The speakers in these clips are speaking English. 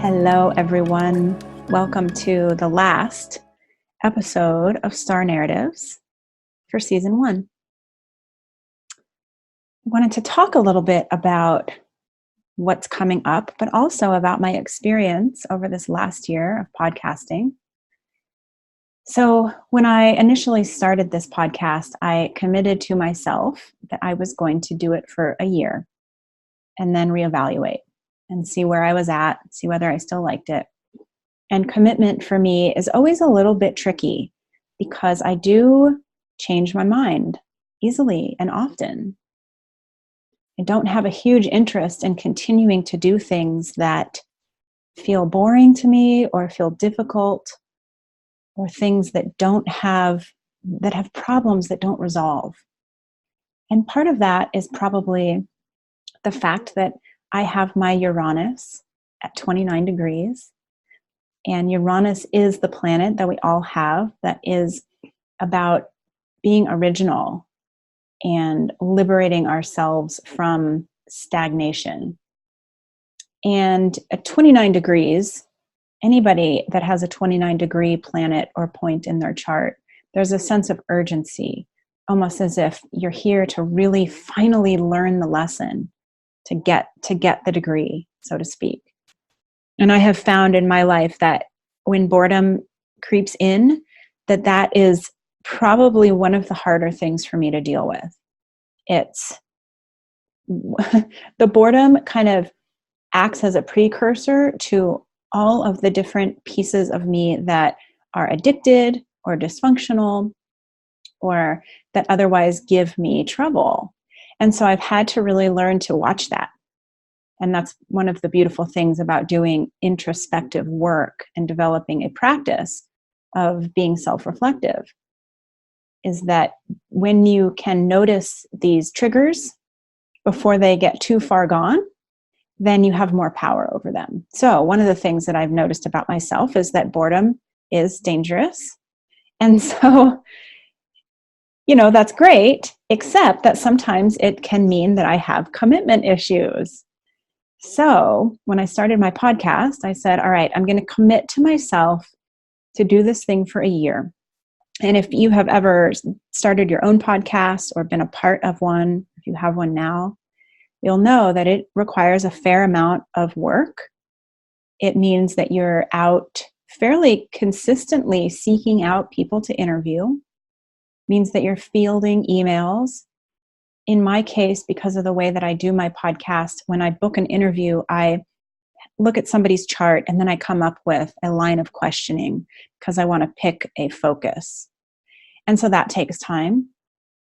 Hello, everyone. Welcome to the last episode of Star Narratives for Season 1. I wanted to talk a little bit about what's coming up, but also about my experience over this last year of podcasting. So when I initially started this podcast, I committed to myself that I was going to do it for a year and then reevaluate and see where I was at, see whether I still liked it. And commitment for me is always a little bit tricky because I do change my mind easily and often. I don't have a huge interest in continuing to do things that feel boring to me or feel difficult, or things that have problems that don't resolve. And part of that is probably the fact that I have my Uranus at 29 degrees. And Uranus is the planet that we all have that is about being original and liberating ourselves from stagnation. And at 29 degrees, anybody that has a 29-degree planet or point in their chart, there's a sense of urgency, almost as if you're here to really finally learn the lesson, to get the degree, so to speak. And I have found in my life that when boredom creeps in, that is probably one of the harder things for me to deal with. It's the boredom kind of acts as a precursor to all of the different pieces of me that are addicted or dysfunctional or that otherwise give me trouble. And so I've had to really learn to watch that. And that's one of the beautiful things about doing introspective work and developing a practice of being self-reflective, is that when you can notice these triggers before they get too far gone, then you have more power over them. So one of the things that I've noticed about myself is that boredom is dangerous. And so, that's great, except that sometimes it can mean that I have commitment issues. So when I started my podcast, I said, all right, I'm going to commit to myself to do this thing for a year. And if you have ever started your own podcast or been a part of one, if you have one now, you'll know that it requires a fair amount of work. It means that you're out fairly consistently seeking out people to interview. It means that you're fielding emails. In my case, because of the way that I do my podcast, when I book an interview, I look at somebody's chart and then I come up with a line of questioning because I want to pick a focus. And so that takes time.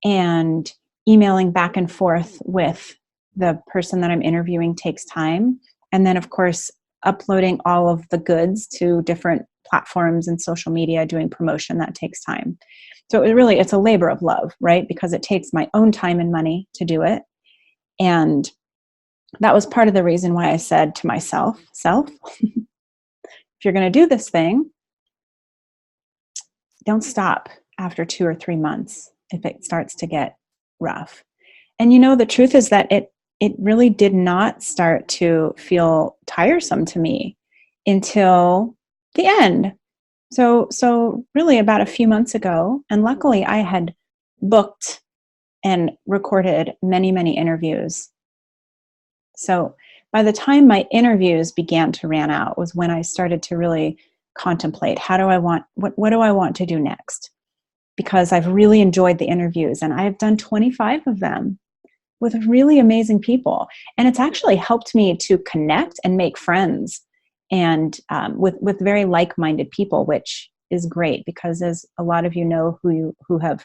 And emailing back and forth with the person that I'm interviewing takes time. And then, of course, uploading all of the goods to different platforms and social media, doing promotion, that takes time. So it's a labor of love, right? Because it takes my own time and money to do it. And that was part of the reason why I said to myself, if you're going to do this thing, don't stop after 2 or 3 months if it starts to get rough. And the truth is that it really did not start to feel tiresome to me until the end. So really about a few months ago, and luckily I had booked and recorded many, many interviews. So by the time my interviews began to ran out was when I started to really contemplate, what do I want to do next? Because I've really enjoyed the interviews and I've done 25 of them with really amazing people. And it's actually helped me to connect and make friends and with very like-minded people, which is great because, as a lot of you know who have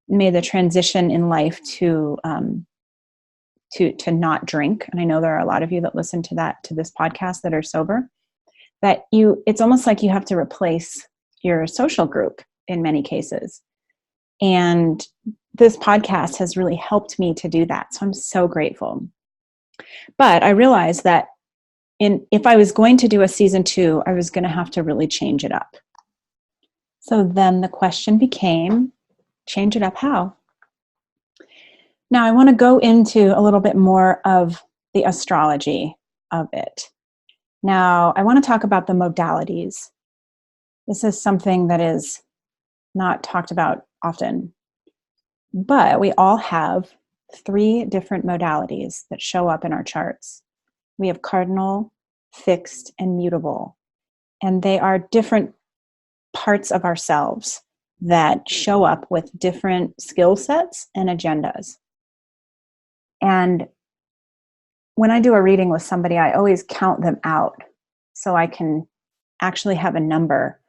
made the transition in life to not drink, and I know there are a lot of you that listen to this podcast that are sober, that it's almost like you have to replace your social group in many cases. And this podcast has really helped me to do that. So I'm so grateful. But I realized that if I was going to do a season 2, I was going to have to really change it up. So then the question became, change it up how? Now I want to go into a little bit more of the astrology of it. Now, I want to talk about the modalities. This is something that is not talked about often, but we all have 3 different modalities that show up in our charts. We have cardinal, fixed, and mutable, and they are different parts of ourselves that show up with different skill sets and agendas. And when I do a reading with somebody, I always count them out so I can actually have a number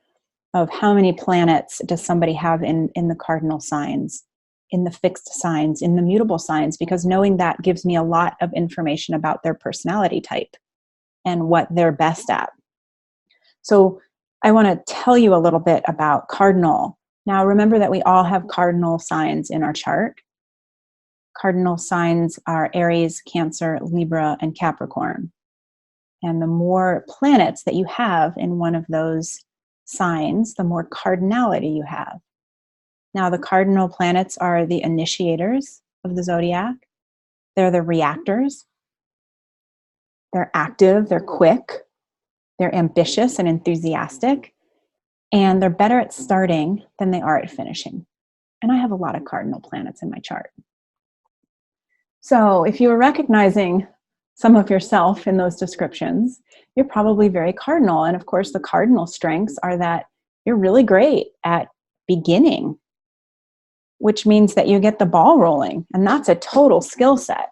of how many planets does somebody have in the cardinal signs, in the fixed signs, in the mutable signs, because knowing that gives me a lot of information about their personality type and what they're best at. So I want to tell you a little bit about cardinal. Now, remember that we all have cardinal signs in our chart. Cardinal signs are Aries, Cancer, Libra, and Capricorn. And the more planets that you have in one of those signs, the more cardinality you have. Now, the cardinal planets are the initiators of the zodiac. They're the reactors. They're active, they're quick, they're ambitious and enthusiastic, and they're better at starting than they are at finishing. And I have a lot of cardinal planets in my chart. So if you are recognizing some of yourself in those descriptions, you're probably very cardinal. And of course, the cardinal strengths are that you're really great at beginning, which means that you get the ball rolling, and that's a total skill set.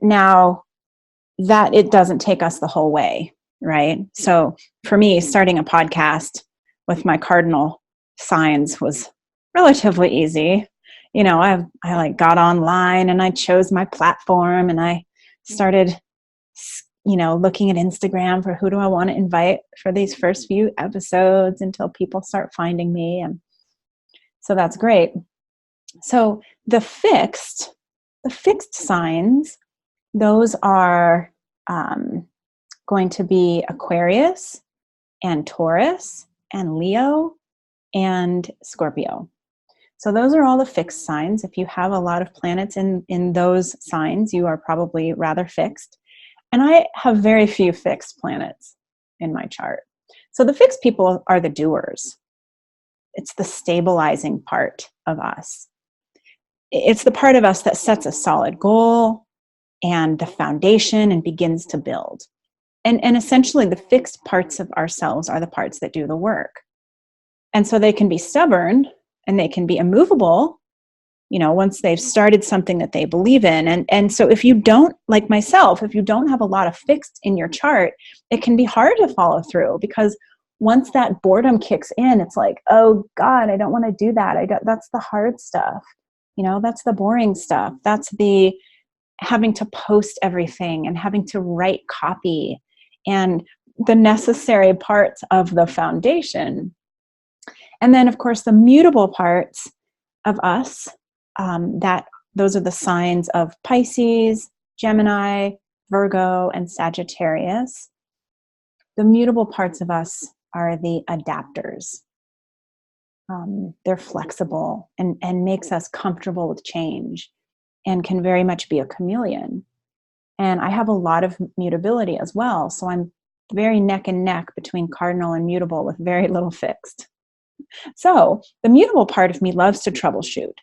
Now, that it doesn't take us the whole way, right? So for me, starting a podcast with my cardinal signs was relatively easy. You know, I like got online and I chose my platform and I started, looking at Instagram for who do I want to invite for these first few episodes until people start finding me. And so that's great. So the fixed signs, those are going to be Aquarius and Taurus and Leo and Scorpio. So those are all the fixed signs. If you have a lot of planets in those signs, you are probably rather fixed. And I have very few fixed planets in my chart. So the fixed people are the doers. It's the stabilizing part of us. It's the part of us that sets a solid goal and the foundation and begins to build. And essentially the fixed parts of ourselves are the parts that do the work. And so they can be stubborn and they can be immovable, once they've started something that they believe in. And so if you don't, like myself, if you don't have a lot of fixed in your chart, it can be hard to follow through, because once that boredom kicks in, it's like, oh God, I don't want to do that. That's the hard stuff. That's the boring stuff. That's the having to post everything and having to write copy and the necessary parts of the foundation. And then, of course, the mutable parts of us, those are the signs of Pisces, Gemini, Virgo, and Sagittarius. The mutable parts of us are the adapters. They're flexible and makes us comfortable with change and can very much be a chameleon. And I have a lot of mutability as well. So I'm very neck and neck between cardinal and mutable with very little fixed. So the mutable part of me loves to troubleshoot.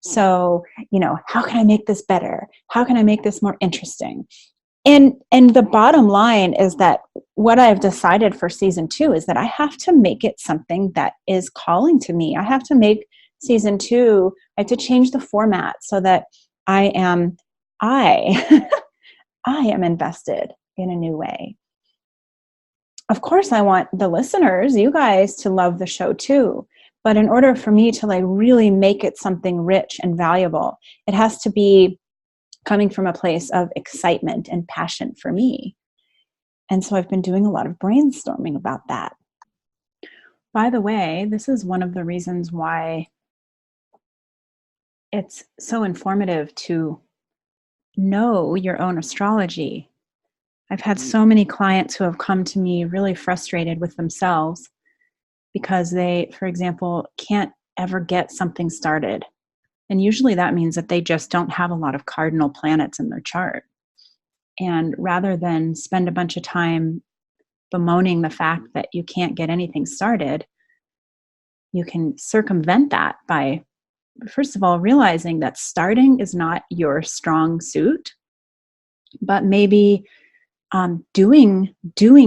So, how can I make this better? How can I make this more interesting? And the bottom line is that what I've decided for season 2 is that I have to make it something that is calling to me. I have to make season 2, I have to change the format so that I am invested in a new way. Of course, I want the listeners, you guys, to love the show too. But in order for me to really make it something rich and valuable, it has to be coming from a place of excitement and passion for me. And so I've been doing a lot of brainstorming about that. By the way, this is one of the reasons why it's so informative to know your own astrology. I've had so many clients who have come to me really frustrated with themselves because they, for example, can't ever get something started. And usually that means that they just don't have a lot of cardinal planets in their chart. And rather than spend a bunch of time bemoaning the fact that you can't get anything started, you can circumvent that by, first of all, realizing that starting is not your strong suit, but maybe doing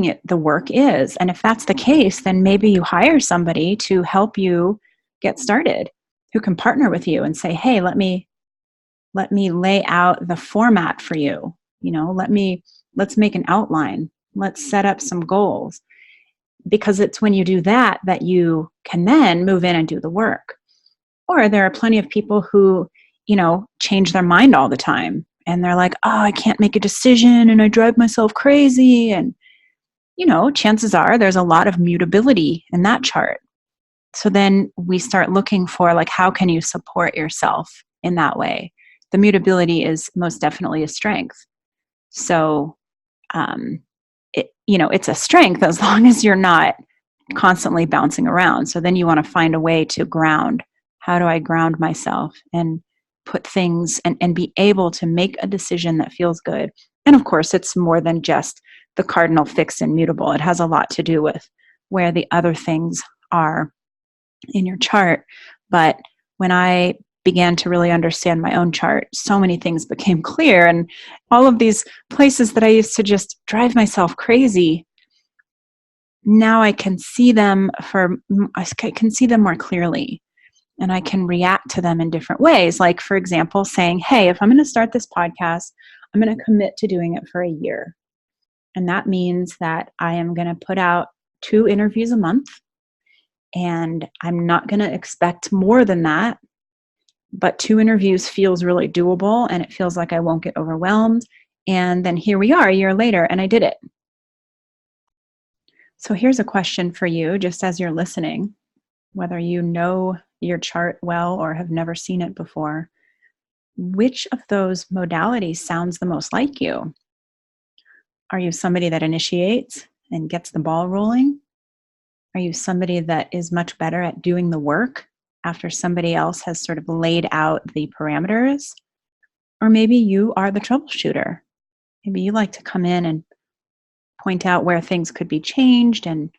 it, the work is. And if that's the case, then maybe you hire somebody to help you get started, who can partner with you and say, hey, let me lay out the format for you. Let's make an outline. Let's set up some goals. Because it's when you do that that you can then move in and do the work. Or there are plenty of people who, change their mind all the time. And they're like, oh, I can't make a decision and I drive myself crazy. And, chances are there's a lot of mutability in that chart. So then we start looking for, like, how can you support yourself in that way? The mutability is most definitely a strength. So, it's a strength as long as you're not constantly bouncing around. So then you want to find a way to ground. How do I ground myself and put things and be able to make a decision that feels good? And of course, it's more than just the cardinal, fixed, and mutable. It has a lot to do with where the other things are in your chart. But when I began to really understand my own chart, so many things became clear. And all of these places that I used to just drive myself crazy, now I can see them more clearly. And I can react to them in different ways. Like, for example, saying, hey, if I'm going to start this podcast, I'm going to commit to doing it for a year. And that means that I am going to put out 2 interviews a month. And I'm not going to expect more than that. But 2 interviews feels really doable, and it feels like I won't get overwhelmed. And then here we are a year later, and I did it. So here's a question for you, just as you're listening, whether you know your chart well or have never seen it before. Which of those modalities sounds the most like you? Are you somebody that initiates and gets the ball rolling? Are you somebody that is much better at doing the work after somebody else has sort of laid out the parameters? Or maybe you are the troubleshooter. Maybe you like to come in and point out where things could be changed and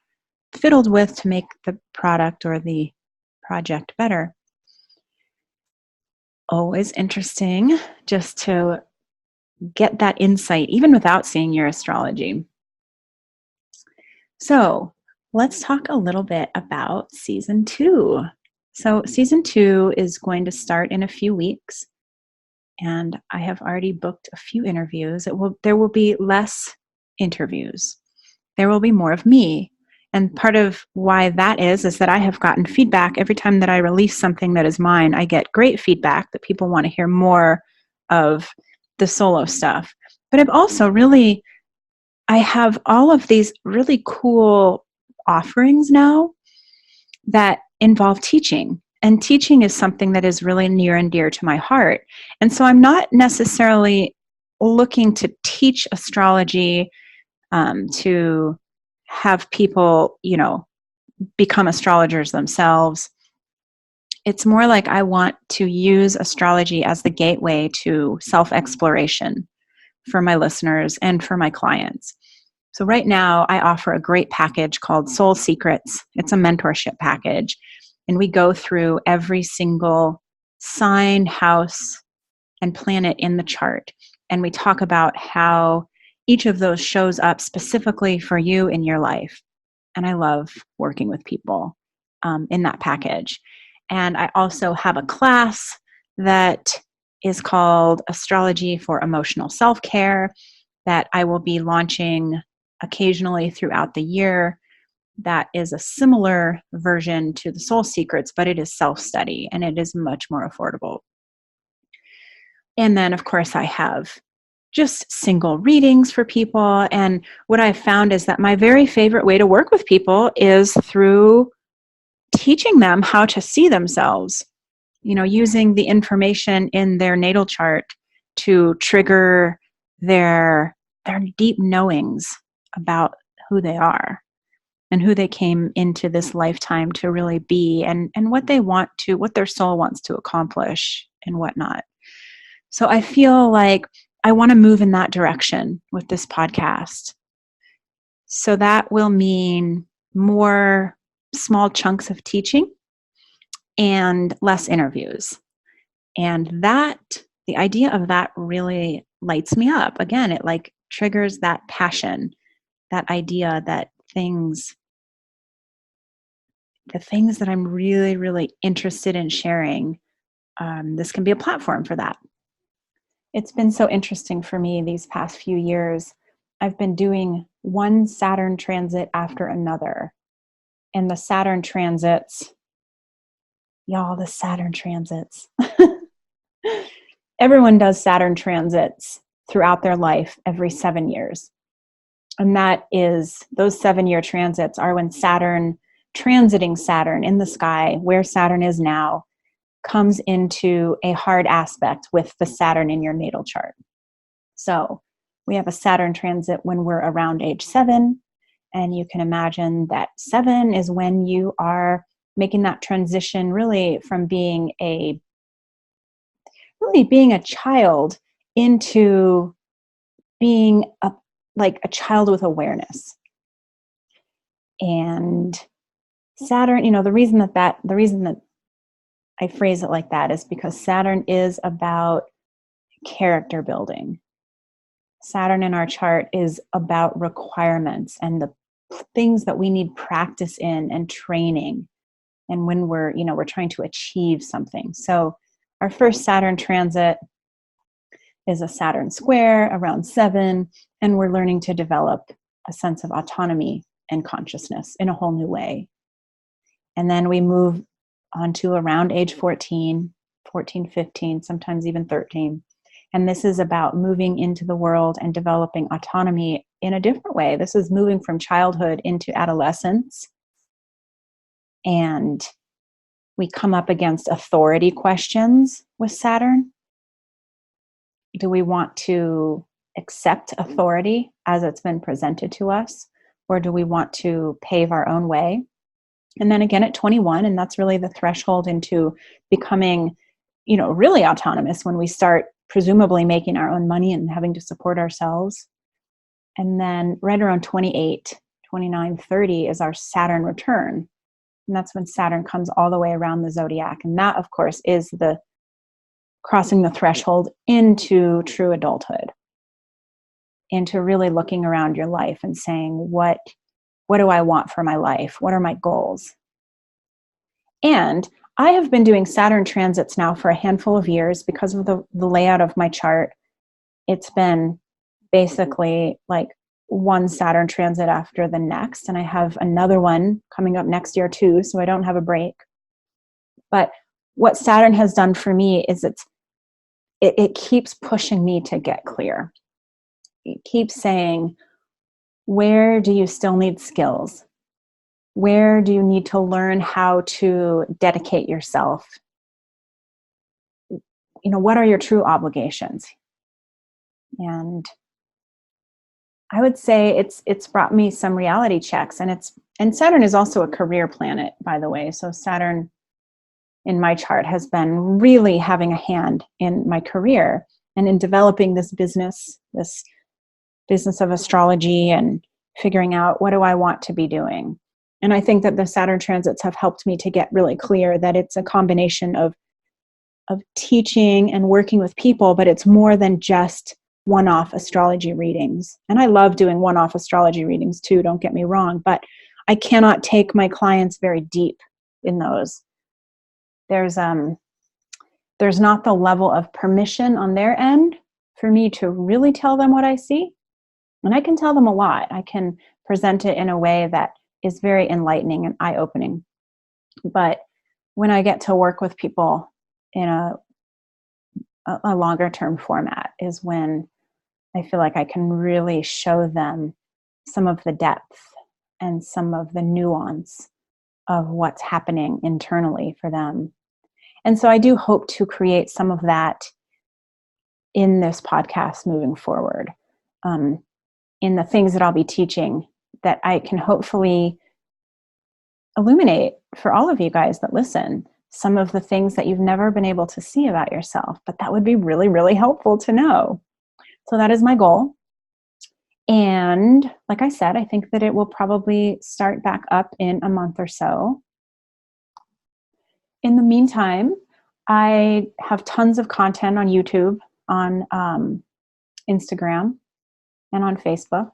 fiddled with to make the product or the project better. Always interesting just to get that insight, even without seeing your astrology. So let's talk a little bit about season 2. So season 2 is going to start in a few weeks, and I have already booked a few interviews. There will be less interviews. There will be more of me. And part of why that is that I have gotten feedback every time that I release something that is mine. I get great feedback that people want to hear more of the solo stuff. But I've also I have all of these really cool offerings now that involve teaching. And teaching is something that is really near and dear to my heart. And so I'm not necessarily looking to teach astrology to have people, become astrologers themselves. It's more like I want to use astrology as the gateway to self-exploration for my listeners and for my clients. So right now I offer a great package called Soul Secrets. It's a mentorship package. And we go through every single sign, house, and planet in the chart. And we talk about how each of those shows up specifically for you in your life. And I love working with people in that package. And I also have a class that is called Astrology for Emotional Self-Care that I will be launching occasionally throughout the year. That is a similar version to the Soul Secrets, but it is self-study and it is much more affordable. And then, of course, I have just single readings for people. And what I've found is that my very favorite way to work with people is through teaching them how to see themselves, using the information in their natal chart to trigger their deep knowings about who they are and who they came into this lifetime to really be, and what their soul wants to accomplish and whatnot. So I feel like I want to move in that direction with this podcast. So that will mean more small chunks of teaching and less interviews. And the idea of that really lights me up. Again, it like triggers that passion, that idea that the things that I'm really, really interested in sharing, this can be a platform for that. It's been so interesting for me these past few years. I've been doing one Saturn transit after another. And the Saturn transits, y'all, the Saturn transits. Everyone does Saturn transits throughout their life every 7 years. And those 7-year transits are when Saturn, transiting Saturn in the sky, where Saturn is now, comes into a hard aspect with the Saturn in your natal chart. So we have a Saturn transit when we're around age 7. And you can imagine that 7 is when you are making that transition really from being a child into being a child with awareness. And Saturn, the reason that I phrase it like that is because Saturn is about character building. Saturn in our chart is about requirements and the things that we need practice in and training. And when we're trying to achieve something. So our first Saturn transit is a Saturn square around 7, and we're learning to develop a sense of autonomy and consciousness in a whole new way. And then we move on to around age 14, 15, sometimes even 13. And this is about moving into the world and developing autonomy in a different way. This is moving from childhood into adolescence. And we come up against authority questions with Saturn. Do we want to accept authority as it's been presented to us? Or do we want to pave our own way? And then again at 21, and that's really the threshold into becoming, really autonomous when we start presumably making our own money and having to support ourselves. And then right around 28, 29, 30 is our Saturn return. And that's when Saturn comes all the way around the zodiac. And that, of course, is the crossing the threshold into true adulthood, into really looking around your life and saying, what do I want for my life? What are my goals? And I have been doing Saturn transits now for a handful of years because of the layout of my chart. It's been basically like one Saturn transit after the next. And I have another one coming up next year too, so I don't have a break. But what Saturn has done for me is it keeps pushing me to get clear. It keeps saying, where do you still need skills? Where do you need to learn how to dedicate yourself? What are your true obligations? And I would say it's brought me some reality checks, and Saturn is also a career planet, by the way. So Saturn in my chart has been really having a hand in my career and in developing this business of astrology and figuring out what do I want to be doing. And I think that the Saturn transits have helped me to get really clear that it's a combination of teaching and working with people, but it's more than just one-off astrology readings. And I love doing one-off astrology readings too, don't get me wrong, but I cannot take my clients very deep in those. There's not the level of permission on their end for me to really tell them what I see. And I can tell them a lot. I can present it in a way that is very enlightening and eye-opening. But when I get to work with people in a longer term format is when I feel like I can really show them some of the depth and some of the nuance of what's happening internally for them. And so I do hope to create some of that in this podcast moving forward, in the things that I'll be teaching, that I can hopefully illuminate for all of you guys that listen some of the things that you've never been able to see about yourself, but that would be really, really helpful to know. So that is my goal. And like I said, I think that it will probably start back up in a month or so. In the meantime, I have tons of content on YouTube, on Instagram, and on Facebook.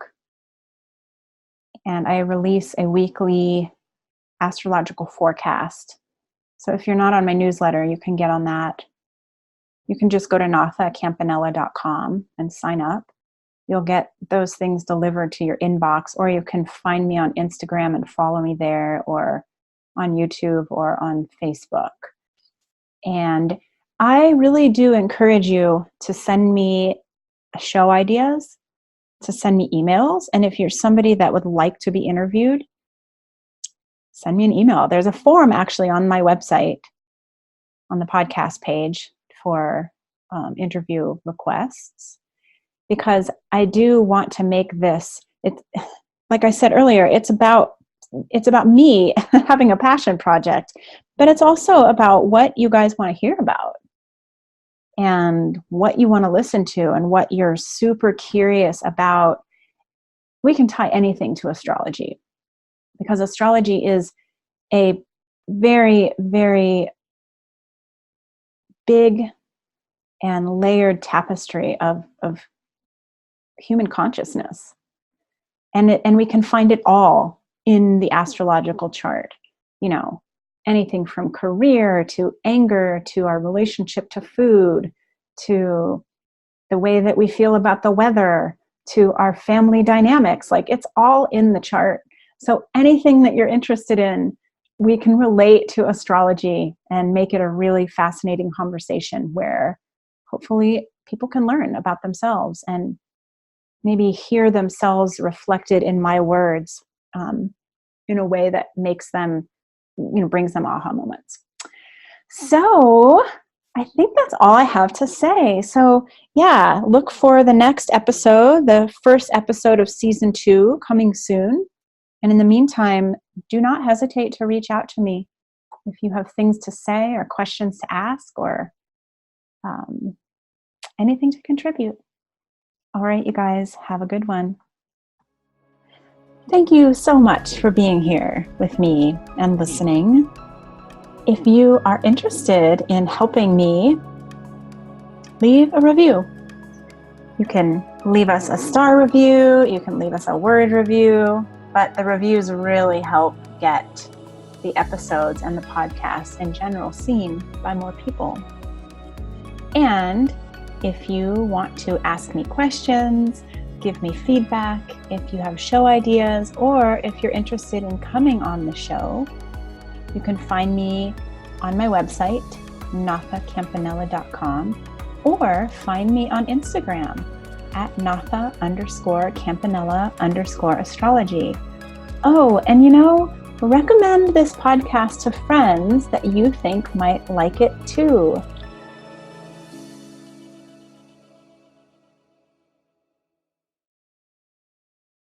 And I release a weekly astrological forecast. So if you're not on my newsletter, you can get on that. You can just go to nathacampanella.com and sign up. You'll get those things delivered to your inbox, or you can find me on Instagram and follow me there, or on YouTube or on Facebook. And I really do encourage you to send me show ideas, to send me emails. And if you're somebody that would like to be interviewed, send me an email. There's a form actually on my website, on the podcast page, for interview requests, because I do want to make this, like I said earlier, it's about me having a passion project, but it's also about what you guys want to hear about and what you want to listen to and what you're super curious about. We can tie anything to astrology, because astrology is a very, very big and layered tapestry of human consciousness. And we can find it all in the astrological chart. You know, anything from career to anger to our relationship to food, to the way that we feel about the weather, to our family dynamics. Like, it's all in the chart. So anything that you're interested in, we can relate to astrology and make it a really fascinating conversation where hopefully people can learn about themselves and maybe hear themselves reflected in my words in a way that makes them, brings them aha moments. So I think that's all I have to say. So yeah, look for the next episode, the first episode of season 2, coming soon. And in the meantime, do not hesitate to reach out to me if you have things to say or questions to ask, or anything to contribute. All right, you guys, have a good one. Thank you so much for being here with me and listening. If you are interested in helping me, leave a review. You can leave us a star review, you can leave us a word review, but the reviews really help get the episodes and the podcast in general seen by more people. And if you want to ask me questions, give me feedback, if you have show ideas, or if you're interested in coming on the show, you can find me on my website, nathacampanella.com, or find me on Instagram at Natha_Campanella_astrology. Oh, and recommend this podcast to friends that you think might like it too.